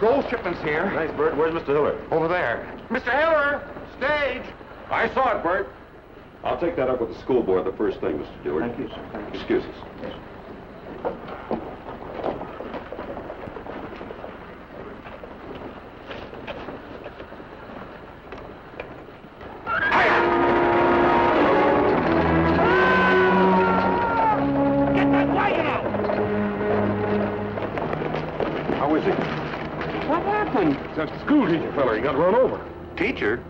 Gold shipment's here. Nice, Bert. Where's Mr. Hiller? Over there. Mr. Hiller! Stage! I saw it, Bert. I'll take that up with the school board the first thing, Mr. Stewart. Thank you, sir. Thank you. Excuse us. Yes. Get that wagon out! How is he? What happened? That school teacher fella, he got run over. Teacher?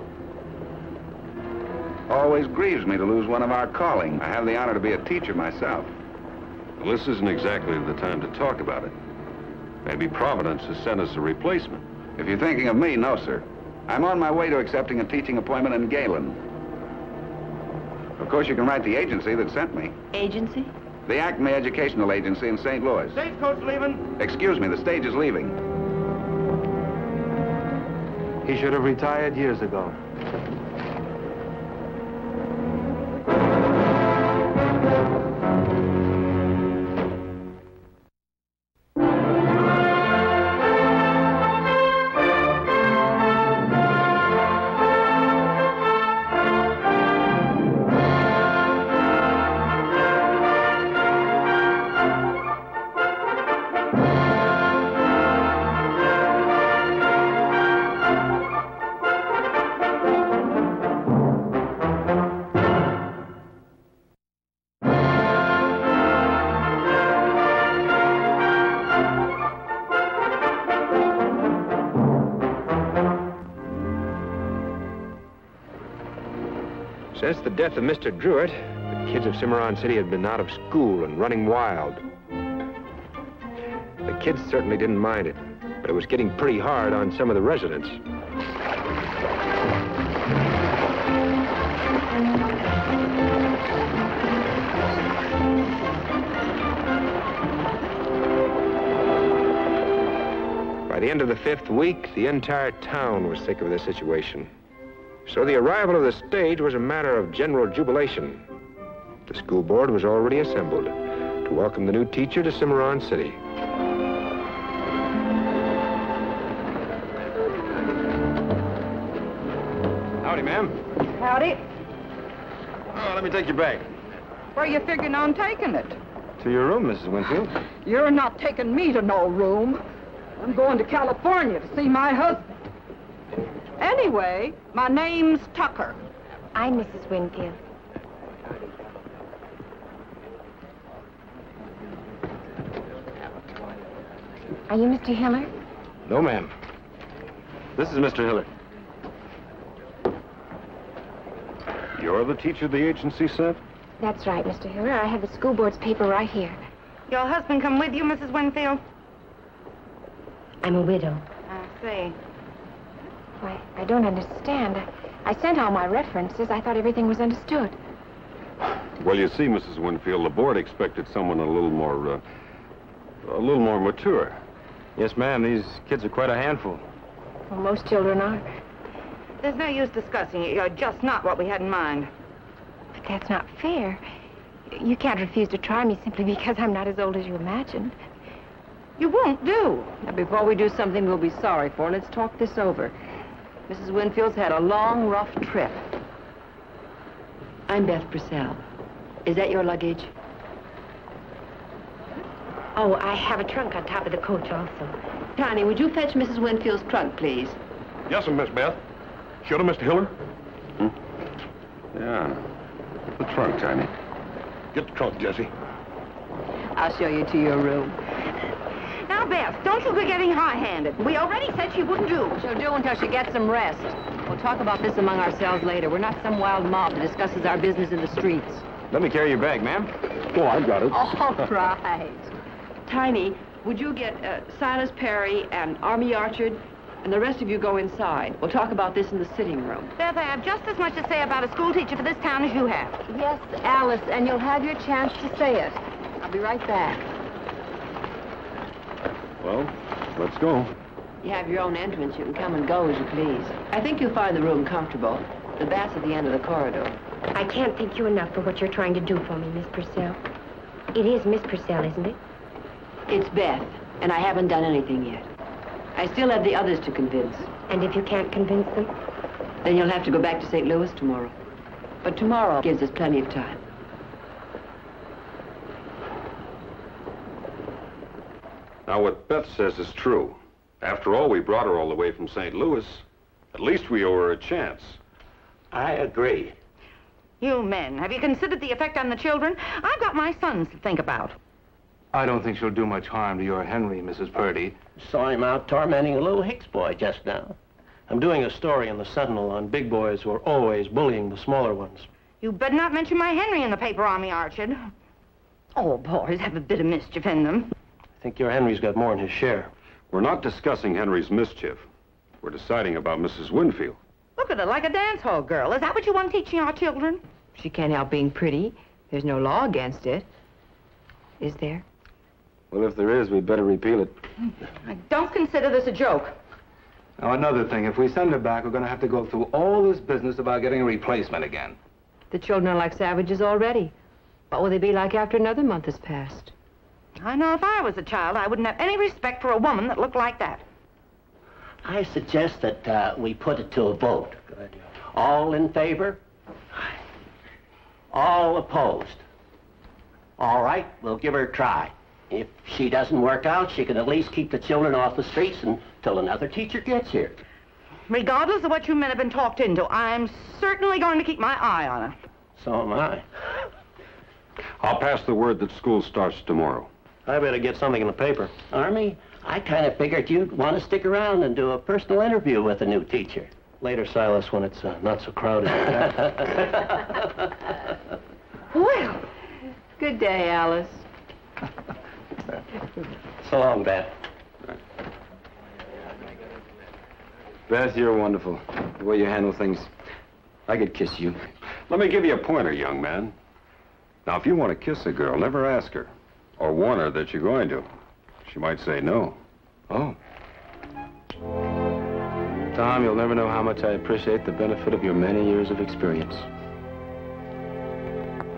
Always grieves me to lose one of our calling. I have the honor to be a teacher myself. Well, this isn't exactly the time to talk about it. Maybe Providence has sent us a replacement. If you're thinking of me, no, sir. I'm on my way to accepting a teaching appointment in Galen. Of course, you can write the agency that sent me. Agency? The Acme Educational Agency in St. Louis. Stagecoach leaving. Excuse me, the stage is leaving. He should have retired years ago. Since the death of Mr. Druitt, the kids of Cimarron City had been out of school and running wild. The kids certainly didn't mind it, but it was getting pretty hard on some of the residents. By the end of the 5th week, the entire town was sick of the situation. So the arrival of the stage was a matter of general jubilation. The school board was already assembled to welcome the new teacher to Cimarron City. Howdy, ma'am. Howdy. Oh, let me take your bag. Where you figuring on taking it? To your room, Mrs. Winfield. You're not taking me to no room. I'm going to California to see my husband. Anyway, my name's Tucker. I'm Mrs. Winfield. Are you Mr. Hiller? No, ma'am. This is Mr. Hiller. You're the teacher the agency sent? That's right, Mr. Hiller. I have the school board's paper right here. Your husband come with you, Mrs. Winfield? I'm a widow. I see. Why, I don't understand. I sent all my references. I thought everything was understood. Well, you see, Mrs. Winfield, the board expected someone a little more mature. Yes, ma'am. These kids are quite a handful. Well, most children are. There's no use discussing it. You're just not what we had in mind. But that's not fair. You can't refuse to try me simply because I'm not as old as you imagined. You won't do. Now, before we do something we'll be sorry for, let's talk this over. Mrs. Winfield's had a long, rough trip. I'm Beth Purcell. Is that your luggage? Oh, I have a trunk on top of the coach also. Tiny, would you fetch Mrs. Winfield's trunk, please? Yes, Miss Beth. Should have, Mr. Hiller? Yeah. The trunk, Tiny. Get the trunk, Jessie. I'll show you to your room. Now, Beth, don't you be getting high-handed. We already said she wouldn't do. She'll do until she gets some rest. We'll talk about this among ourselves later. We're not some wild mob that discusses our business in the streets. Let me carry your bag, ma'am. Oh, I've got it. All right. Tiny, would you get Silas Perry and Army Archard, and the rest of you go inside. We'll talk about this in the sitting room. Beth, I have just as much to say about a school teacher for this town as you have. Yes, Alice, and you'll have your chance to say it. I'll be right back. Well, let's go. You have your own entrance. You can come and go as you please. I think you'll find the room comfortable. The bath's at the end of the corridor. I can't thank you enough for what you're trying to do for me, Miss Purcell. It is Miss Purcell, isn't it? It's Beth, and I haven't done anything yet. I still have the others to convince. And if you can't convince them? Then you'll have to go back to St. Louis tomorrow. But tomorrow gives us plenty of time. Now, what Beth says is true. After all, we brought her all the way from St. Louis. At least we owe her a chance. I agree. You men, have you considered the effect on the children? I've got my sons to think about. I don't think she'll do much harm to your Henry, Mrs. Purdy. Saw him out tormenting a little Hicks boy just now. I'm doing a story in the Sentinel on big boys who are always bullying the smaller ones. You better not mention my Henry in the paper, Army Archard. All boys have a bit of mischief in them. I think your Henry's got more in his share. We're not discussing Henry's mischief. We're deciding about Mrs. Winfield. Look at her like a dance hall girl. Is that what you want teaching our children? She can't help being pretty. There's no law against it. Is there? Well, if there is, we'd better repeal it. I don't consider this a joke. Now, another thing, if we send her back, we're going to have to go through all this business about getting a replacement again. The children are like savages already. What will they be like after another month has passed? I know if I was a child, I wouldn't have any respect for a woman that looked like that. I suggest that we put it to a vote. Good. All in favor? All opposed? All right, we'll give her a try. If she doesn't work out, she can at least keep the children off the streets until another teacher gets here. Regardless of what you men have been talked into, I'm certainly going to keep my eye on her. So am I. I'll pass the word that school starts tomorrow. I better get something in the paper. Army, I kind of figured you'd want to stick around and do a personal interview with a new teacher. Later, Silas, when it's not so crowded. Well, good day, Alice. So long, Beth. Beth, you're wonderful. The way you handle things. I could kiss you. Let me give you a pointer, young man. Now, if you want to kiss a girl, never ask her. Or warn her that you're going to. She might say no. Oh. Tom, you'll never know how much I appreciate the benefit of your many years of experience.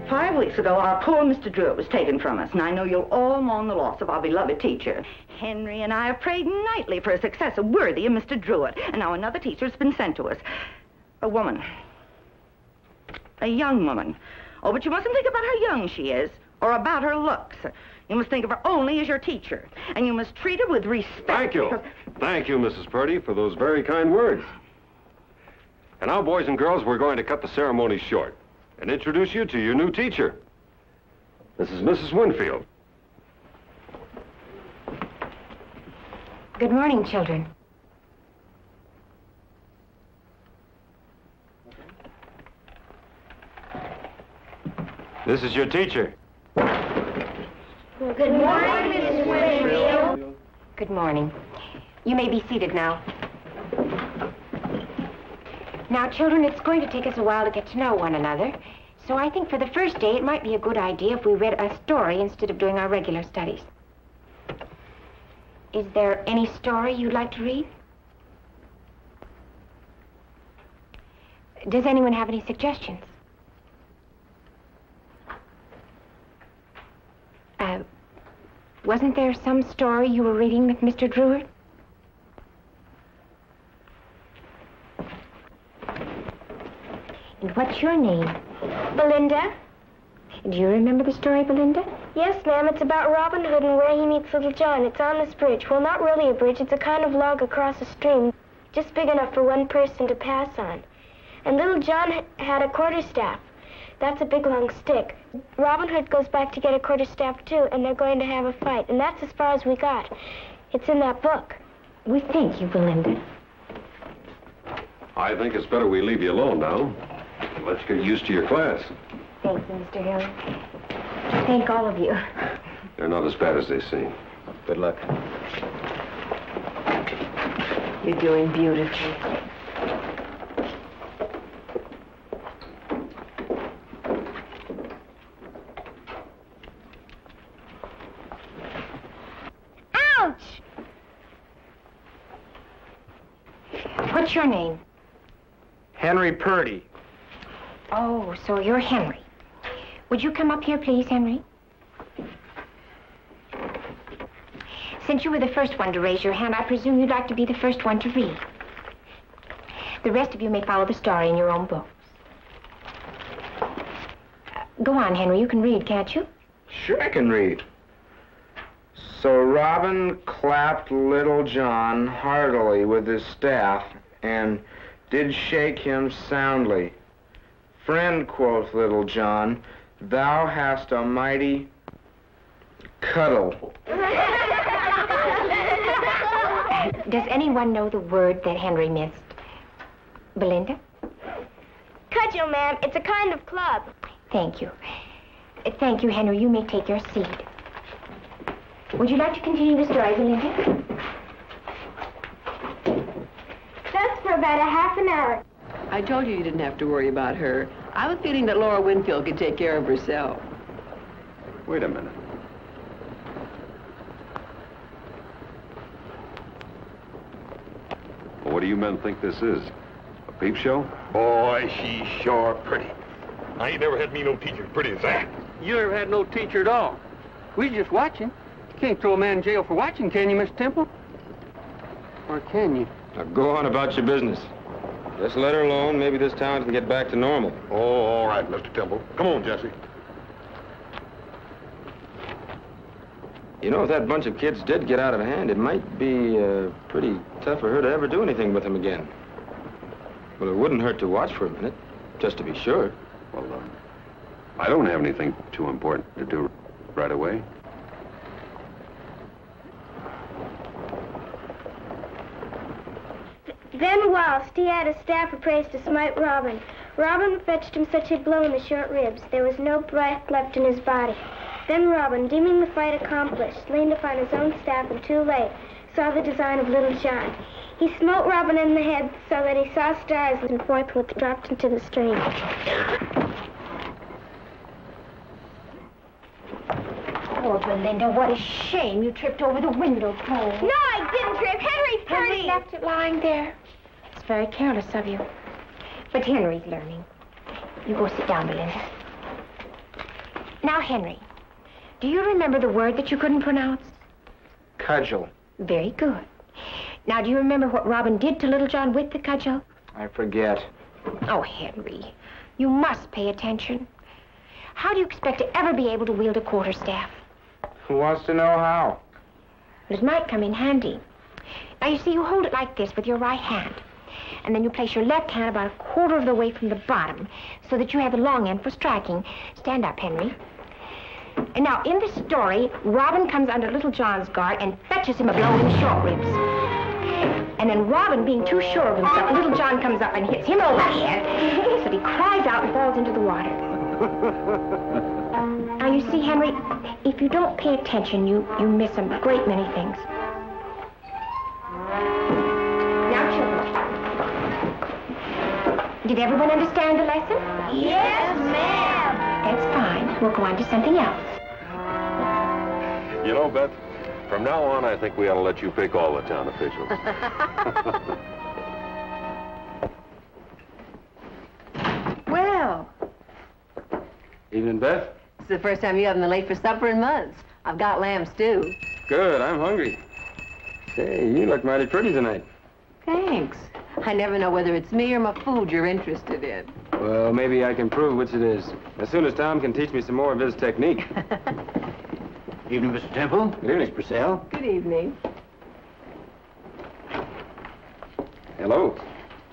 5 weeks ago, our poor Mr. Druitt was taken from us, and I know you'll all mourn the loss of our beloved teacher. Henry and I have prayed nightly for a successor worthy of Mr. Druitt, and now another teacher's been sent to us. A woman. A young woman. Oh, but you mustn't think about how young she is, or about her looks. You must think of her only as your teacher, and you must treat her with respect. Thank you. Thank you, Mrs. Purdy, for those very kind words. And now, boys and girls, we're going to cut the ceremony short and introduce you to your new teacher. This is Mrs. Winfield. Good morning, children. This is your teacher. Good morning, Mrs. Winfield. Good morning. You may be seated now. Now, children, it's going to take us a while to get to know one another. So I think for the first day, it might be a good idea if we read a story instead of doing our regular studies. Is there any story you'd like to read? Does anyone have any suggestions? Wasn't there some story you were reading with Mr. Druitt? And what's your name? Belinda. Do you remember the story, Belinda? Yes, ma'am. It's about Robin Hood and where he meets Little John. It's on this bridge. Well, not really a bridge. It's a kind of log across a stream, just big enough for one person to pass on. And Little John had a quarterstaff. That's a big, long stick. Robin Hood goes back to get a quarterstaff, too, and they're going to have a fight. And that's as far as we got. It's in that book. We thank you, Belinda. I think it's better we leave you alone now. Let's get used to your class. Thank you, Mr. Hill. Thank all of you. They're not as bad as they seem. Good luck. You're doing beautifully. Ouch! What's your name? Henry Purdy. Oh, so you're Henry. Would you come up here, please, Henry? Since you were the first one to raise your hand, I presume you'd like to be the first one to read. The rest of you may follow the story in your own books. Go on, Henry. You can read, can't you? Sure I can read. So Robin clapped Little John heartily with his staff and did shake him soundly. Friend, quoth Little John, thou hast a mighty cuddle. Does anyone know the word that Henry missed? Belinda? Cudgel, ma'am. It's a kind of club. Thank you. Thank you, Henry. You may take your seat. Would you like to continue the story, Belinda? Just for about a half an hour. I told you didn't have to worry about her. I have a feeling that Laura Winfield could take care of herself. Wait a minute. Well, what do you men think this is? A peep show? Boy, she's sure pretty. I ain't never had me no teacher as pretty as that. You never had no teacher at all. We just watching. You can't throw a man in jail for watching, can you, Mr. Temple? Or can you? Now go on about your business. Just let her alone. Maybe this town can get back to normal. Oh, all right, Mr. Temple. Come on, Jesse. You know, if that bunch of kids did get out of hand, it might be pretty tough for her to ever do anything with them again. Well, it wouldn't hurt to watch for a minute, just to be sure. Well, I don't have anything too important to do right away. Then whilst he had a staff appraised to smite Robin, Robin fetched him such a blow in the short ribs, there was no breath left in his body. Then Robin, deeming the fight accomplished, leaned upon his own staff and too late saw the design of Little John. He smote Robin in the head so that he saw stars and forthwith dropped into the stream. Poor Belinda, what a shame you tripped over the window pole. No, I didn't trip. Henry Henry left it lying there. It's very careless of you. But Henry's learning. You go sit down, Belinda. Now, Henry, do you remember the word that you couldn't pronounce? Cudgel. Very good. Now, do you remember what Robin did to Little John with the cudgel? I forget. Oh, Henry, you must pay attention. How do you expect to ever be able to wield a quarterstaff? Who wants to know how? It might come in handy. Now, you see, you hold it like this with your right hand. And then you place your left hand about a quarter of the way from the bottom so that you have the long end for striking. Stand up, Henry. And now, in the story, Robin comes under Little John's guard and fetches him a blow in the short ribs. And then Robin, being too sure of himself, Little John comes up and hits him over the head so that he cries out and falls into the water. Now, you see, Henry, if you don't pay attention, you miss a great many things. Now, children, did everyone understand the lesson? Yes, ma'am. That's fine. We'll go on to something else. You know, Beth, from now on, I think we ought to let you pick all the town officials. Well, Evening, Beth. it's the first time you haven't been late for supper in months. I've got lamb stew. Good, I'm hungry. Say, you look mighty pretty tonight. Thanks. I never know whether it's me or my food you're interested in. Well, maybe I can prove which it is. As soon as Tom can teach me some more of his technique. Evening, Mr. Temple. Good evening. Miss Purcell. Good evening. Hello.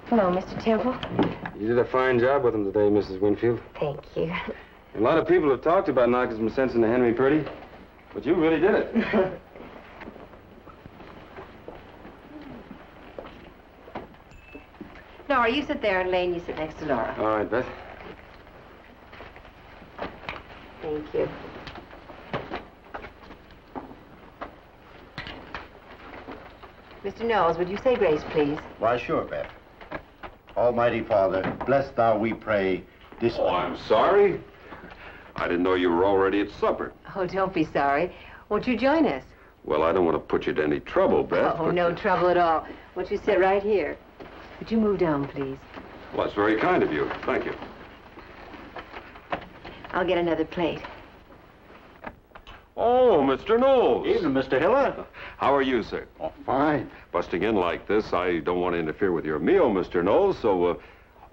Hello, Mr. Temple. You did a fine job with him today, Mrs. Winfield. Thank you. A lot of people have talked about knocking some sense into Henry Purdy, but you really did it. Laura, you sit there, and Lane, you sit next to Laura. All right, Beth. Thank you. Mr. Knowles, would you say grace, please? Why, sure, Beth. Almighty Father, bless thou, we pray, this... Oh, I'm sorry. I didn't know you were already at supper. Oh, don't be sorry. Won't you join us? Well, I don't want to put you to any trouble, Beth. Oh, but, no trouble at all. Won't you sit right here? Would you move down, please? Well, that's very kind of you. Thank you. I'll get another plate. Oh, Mr. Knowles. Evening, Mr. Hiller. How are you, sir? Oh, fine. Busting in like this, I don't want to interfere with your meal, Mr. Knowles, so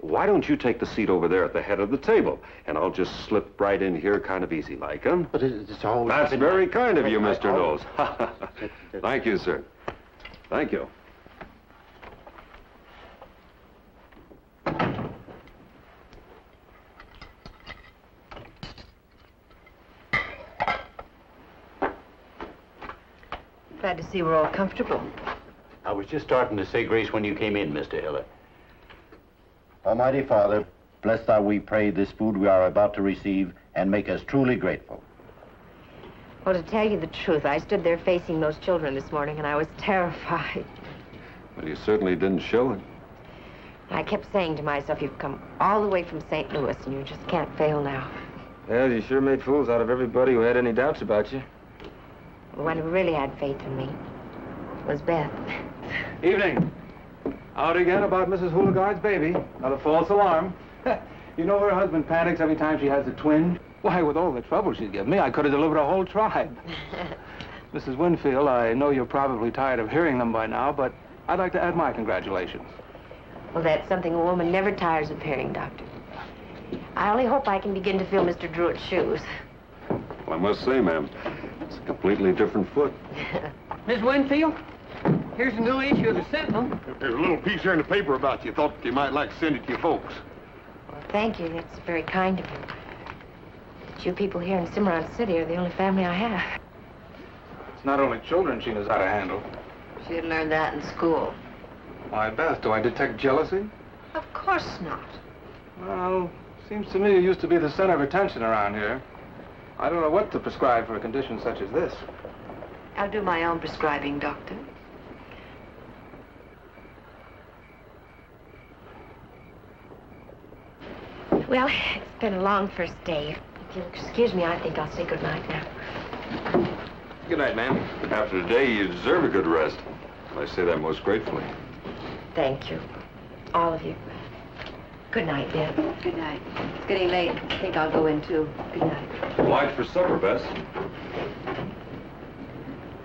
why don't you take the seat over there at the head of the table, and I'll just slip right in here kind of easy like, huh? But it's all... That's very kind of you, Mr. Knowles. Thank you, sir. Thank you. Glad to see we're all comfortable. I was just starting to say grace when you came in, Mr. Hiller. Almighty Father, bless thou, we pray, this food we are about to receive, and make us truly grateful. Well, to tell you the truth, I stood there facing those children this morning, and I was terrified. Well, you certainly didn't show it. I kept saying to myself, you've come all the way from St. Louis, and you just can't fail now. Well, you sure made fools out of everybody who had any doubts about you. The one who really had faith in me was Beth. Evening. Out again about Mrs. Houligard's baby. Another false alarm. You know her husband panics every time she has a twinge? Why, with all the trouble she's given me, I could have delivered a whole tribe. Mrs. Winfield, I know you're probably tired of hearing them by now, but I'd like to add my congratulations. Well, that's something a woman never tires of hearing, Doctor. I only hope I can begin to fill Mr. Druitt's shoes. Well, I must say, ma'am, it's a completely different foot. Miss Winfield, here's a new issue of the Sentinel. There's a little piece here in the paper about you. Thought you might like to send it to your folks. Well, thank you. That's very kind of you. But you people here in Cimarron City are the only family I have. It's not only children she knows how to handle. She had learned that in school. Why, Beth, do I detect jealousy? Of course not. Well, seems to me you used to be the center of attention around here. I don't know what to prescribe for a condition such as this. I'll do my own prescribing, Doctor. Well, it's been a long first day. If you'll excuse me, I think I'll say good night now. Good night, ma'am. After today, you deserve a good rest. I say that most gratefully. Thank you. All of you. Good night, Deb. Good night. It's getting late. I think I'll go in, too. Good night. Obliged for supper, Bess.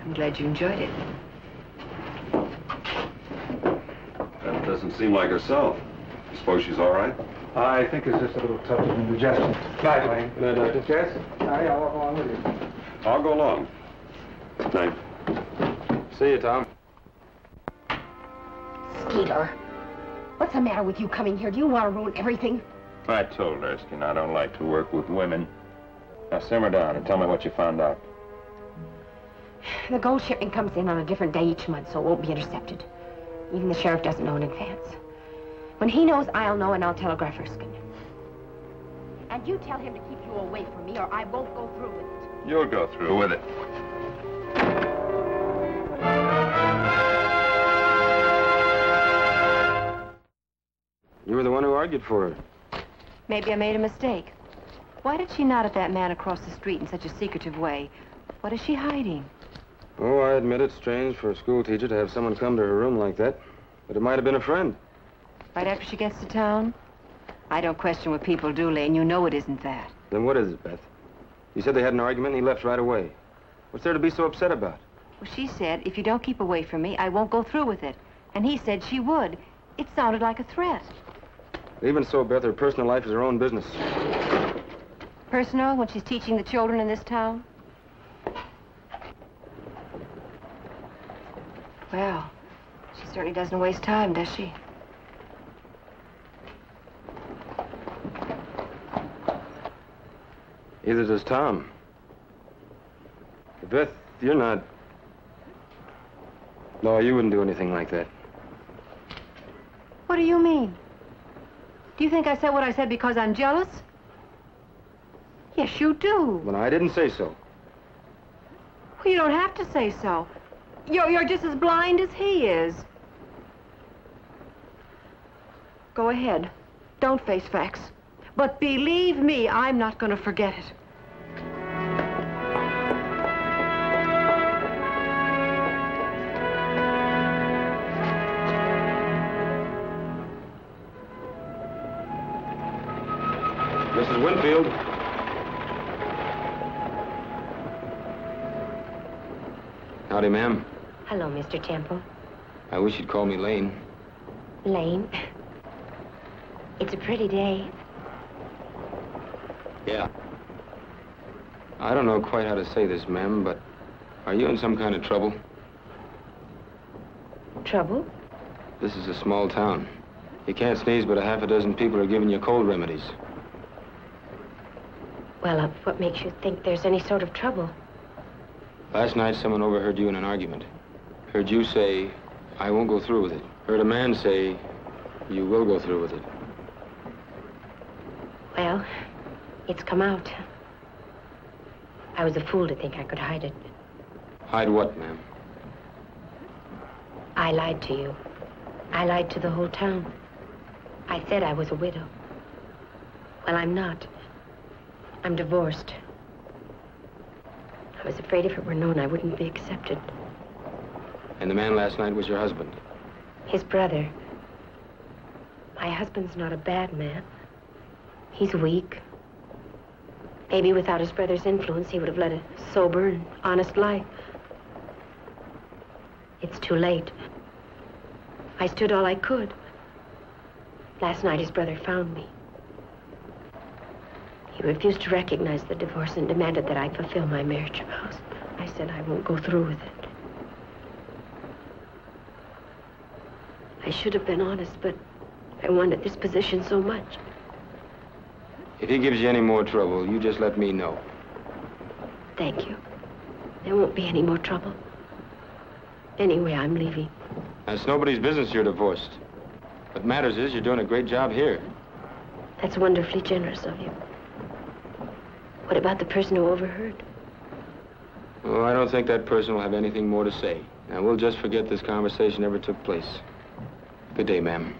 I'm glad you enjoyed it. That doesn't seem like herself. You suppose she's all right? I think it's just a little touch of indigestion. Good night, Wayne. Good night, Doctor. Jess? I'll walk along with you. I'll go along. Good night. See you, Tom. Skeeter, what's the matter with you coming here? Do you want to ruin everything? I told Erskine I don't like to work with women. Now simmer down and tell me what you found out. The gold shipment comes in on a different day each month, so it won't be intercepted. Even the sheriff doesn't know in advance. When he knows, I'll know, and I'll telegraph Erskine. And you tell him to keep you away from me, or I won't go through with it. You'll go through with it. You were the one who argued for her. Maybe I made a mistake. Why did she nod at that man across the street in such a secretive way? What is she hiding? Oh, I admit it's strange for a school teacher to have someone come to her room like that. But it might have been a friend. Right after she gets to town? I don't question what people do, Lane. You know it isn't that. Then what is it, Beth? You said they had an argument and he left right away. What's there to be so upset about? Well, she said, if you don't keep away from me, I won't go through with it. And he said she would. It sounded like a threat. Even so, Beth, her personal life is her own business. Personal, when she's teaching the children in this town? Well, she certainly doesn't waste time, does she? Either does Tom. But Beth, you're not... No, you wouldn't do anything like that. What do you mean? Do you think I said what I said because I'm jealous? Yes, you do. Well, I didn't say so. Well, you don't have to say so. You're just as blind as he is. Go ahead. Don't face facts. But believe me, I'm not going to forget it. Mrs. Winfield. Howdy, ma'am. Hello, Mr. Temple. I wish you'd call me Lane. Lane. It's a pretty day. Yeah. I don't know quite how to say this, ma'am, but are you in some kind of trouble? Trouble? This is a small town. You can't sneeze, but a half a dozen people are giving you cold remedies. Well, what makes you think there's any sort of trouble? Last night, someone overheard you in an argument. Heard you say, I won't go through with it. Heard a man say, you will go through with it. Well, it's come out. I was a fool to think I could hide it. Hide what, ma'am? I lied to you. I lied to the whole town. I said I was a widow. Well, I'm not. I'm divorced. I was afraid if it were known, I wouldn't be accepted. And the man last night was your husband? His brother. My husband's not a bad man. He's weak. Maybe without his brother's influence, he would have led a sober and honest life. It's too late. I stood all I could. Last night, his brother found me. He refused to recognize the divorce and demanded that I fulfill my marriage vows. I said I won't go through with it. I should have been honest, but I wanted this position so much. If he gives you any more trouble, you just let me know. Thank you. There won't be any more trouble. Anyway, I'm leaving. It's nobody's business you're divorced. What matters is you're doing a great job here. That's wonderfully generous of you. What about the person who overheard? Oh, I don't think that person will have anything more to say. Now, we'll just forget this conversation ever took place. Good day, ma'am.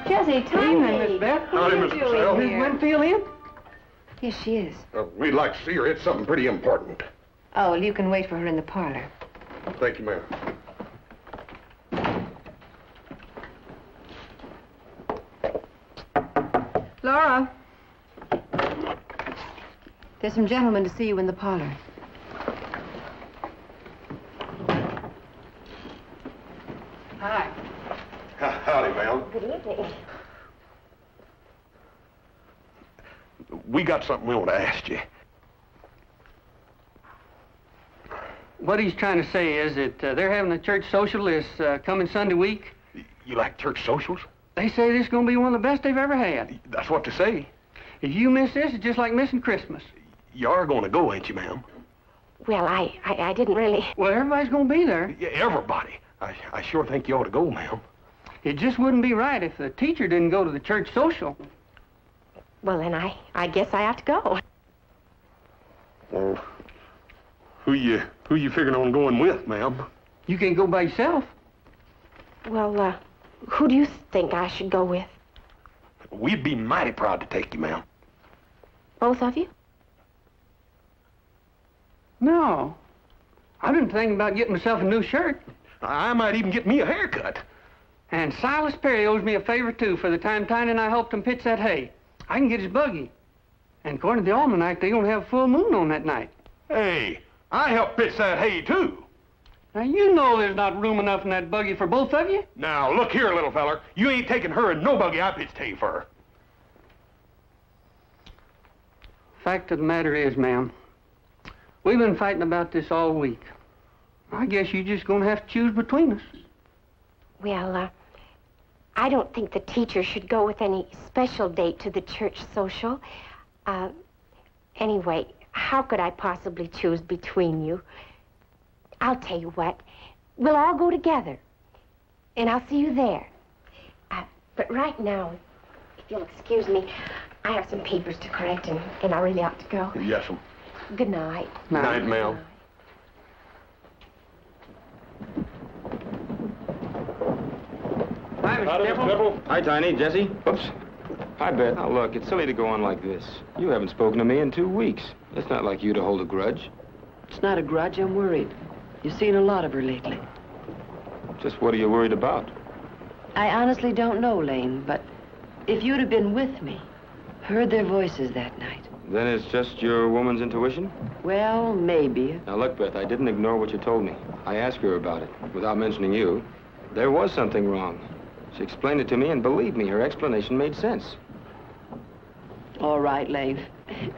Jesse, Tiny. Miss Beth. Howdy, Mr. Purcell. Is Winfield in? Yes, she is. We'd like to see her. It's something pretty important. Oh, well, you can wait for her in the parlor. Thank you, ma'am. Laura. There's some gentlemen to see you in the parlor. Hi. Howdy, ma'am. Good evening. We got something we want to ask you. What he's trying to say is that they're having a church social this coming Sunday week. You like church socials? They say this is going to be one of the best they've ever had. That's what they say. If you miss this, it's just like missing Christmas. You are going to go, ain't you, ma'am? Well, I didn't really... Well, everybody's going to be there. Yeah, everybody. I sure think you ought to go, ma'am. It just wouldn't be right if the teacher didn't go to the church social. Well, then I guess I have to go. Well, who you figuring on going with, ma'am? You can go by yourself. Well, who do you think I should go with? We'd be mighty proud to take you, ma'am. Both of you? No. I've been thinking about getting myself a new shirt. I might even get me a haircut. And Silas Perry owes me a favor, too, for the time Tiny and I helped him pitch that hay. I can get his buggy. And according to the almanac, they're going to have a full moon on that night. Hey, I helped pitch that hay, too. Now, you know there's not room enough in that buggy for both of you. Now, look here, little feller. You ain't taking her in no buggy I pitched hay for. Fact of the matter is, ma'am, we've been fighting about this all week. I guess you're just going to have to choose between us. Well, I don't think the teacher should go with any special date to the church social. Anyway, how could I possibly choose between you? I'll tell you what. We'll all go together. And I'll see you there. But right now, if you'll excuse me, I have some papers to correct, and I really ought to go. Yes, ma'am. Good night. Good night, ma'am. Hi, Mr. Temple. Hi, Tiny. Jesse. Oops. Hi, Beth. Now, look, it's silly to go on like this. You haven't spoken to me in 2 weeks. It's not like you to hold a grudge. It's not a grudge. I'm worried. You've seen a lot of her lately. Just what are you worried about? I honestly don't know, Lane, but If you'd have been with me, heard their voices that night. Then it's just your woman's intuition? Well, maybe. Now, look, Beth, I didn't ignore what you told me. I asked her about it, without mentioning you. There was something wrong. She explained it to me, and believe me, her explanation made sense. All right, Lave.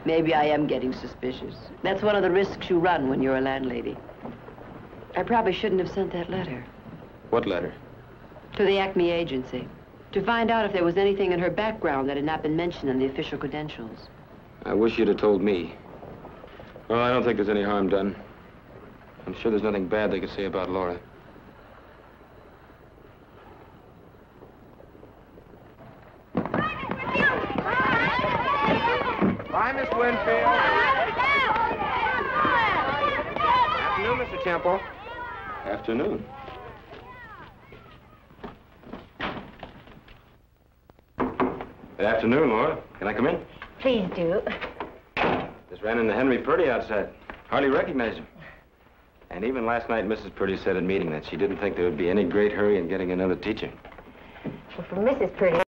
Maybe I am getting suspicious. That's one of the risks you run when you're a landlady. I probably shouldn't have sent that letter. What letter? To the Acme agency. To find out if there was anything in her background that had not been mentioned in the official credentials. I wish you'd have told me. Well, I don't think there's any harm done. I'm sure there's nothing bad they could say about Laura. Bye, Miss Winfield. Afternoon, Mr. Temple. Afternoon. Good afternoon, Laura. Can I come in? Please do. Just ran into Henry Purdy outside. Hardly recognized him. And even last night, Mrs. Purdy said at meeting that she didn't think there would be any great hurry in getting another teacher. Well, for Mrs. Purdy,